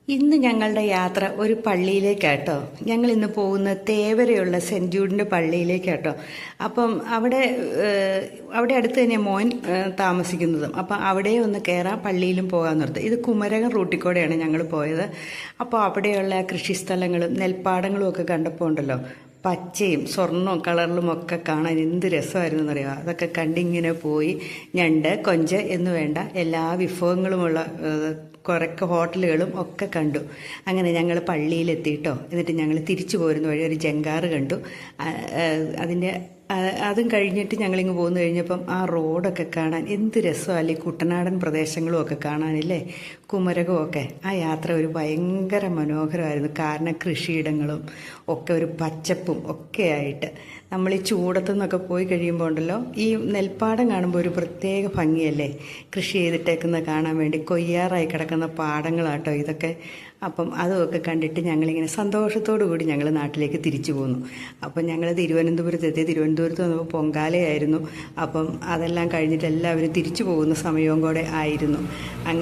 ഇന്ന് ഞങ്ങളുടെ യാത്ര ഒരു പള്ളിയിലേക്കാട്ടോ. ഞങ്ങൾ ഇന്ന് പോകുന്ന തേവരയുള്ള സെൻറ് ജൂഡിൻ്റെ പള്ളിയിലേക്കാട്ടോ. അപ്പം അവിടെ അടുത്ത് തന്നെ മോൻ താമസിക്കുന്നതും. അപ്പം അവിടെ ഒന്ന് കയറാൻ പള്ളിയിലും പോകാൻ നിർത്തും. ഇത് കുമരകം റൂട്ടിൽ കൂടെയാണ് ഞങ്ങൾ പോയത്. അപ്പോൾ അവിടെയുള്ള കൃഷിസ്ഥലങ്ങളും നെൽപ്പാടങ്ങളും ഒക്കെ കണ്ടപ്പോൾ ഉണ്ടല്ലോ, പച്ചയും സ്വർണ്ണവും കളറിലും ഒക്കെ കാണാൻ എന്ത് രസമായിരുന്നു എന്നറിയാം. അതൊക്കെ കണ്ടിങ്ങനെ പോയി ഞണ്ട്, കൊഞ്ച് എന്ന് വേണ്ട എല്ലാ വിഭവങ്ങളുമുള്ള കുറേ ഹോട്ടലുകളും ഒക്കെ കണ്ടു. അങ്ങനെ ഞങ്ങൾ പള്ളിയിലെത്തിയിട്ടോ. എന്നിട്ട് ഞങ്ങൾ തിരിച്ചു പോരുന്ന വഴി ഒരു ജങ്കാറ് കണ്ടു. അതും കഴിഞ്ഞിട്ട് ഞങ്ങളിങ്ങ് പോന്നു കഴിഞ്ഞപ്പം ആ റോഡൊക്കെ കാണാൻ എന്ത് രസമല്ലേ, കുട്ടനാടൻ പ്രദേശങ്ങളും ഒക്കെ കാണാനില്ലേ, കുമരകമൊക്കെ. ആ യാത്ര ഒരു ഭയങ്കര മനോഹരമായിരുന്നു. കാരണം കൃഷിയിടങ്ങളും ഒക്കെ ഒരു പച്ചപ്പും ഒക്കെ ആയിട്ട് നമ്മൾ ഈ ചൂടത്തു നിന്നൊക്കെ പോയി കഴിയുമ്പോൾ ഉണ്ടല്ലോ, ഈ നെൽപ്പാടം കാണുമ്പോൾ ഒരു പ്രത്യേക ഭംഗിയല്ലേ, കൃഷി ചെയ്തിട്ടേക്കുന്നത് കാണാൻ വേണ്ടി. കൊയ്യാറായി കിടക്കുന്ന പാടങ്ങളാട്ടോ ഇതൊക്കെ. അപ്പം അതുമൊക്കെ കണ്ടിട്ട് ഞങ്ങളിങ്ങനെ സന്തോഷത്തോടു കൂടി ഞങ്ങൾ നാട്ടിലേക്ക് തിരിച്ചു പോന്നു. അപ്പം ഞങ്ങൾ തിരുവനന്തപുരത്തെത്തി. തിരുവനന്തപുരത്ത് വന്നപ്പോൾ പൊങ്കാലയായിരുന്നു. അപ്പം അതെല്ലാം കഴിഞ്ഞിട്ട് എല്ലാവരും തിരിച്ചു പോകുന്ന സമയവും കൂടെ ആയിരുന്നു. അങ്ങനെ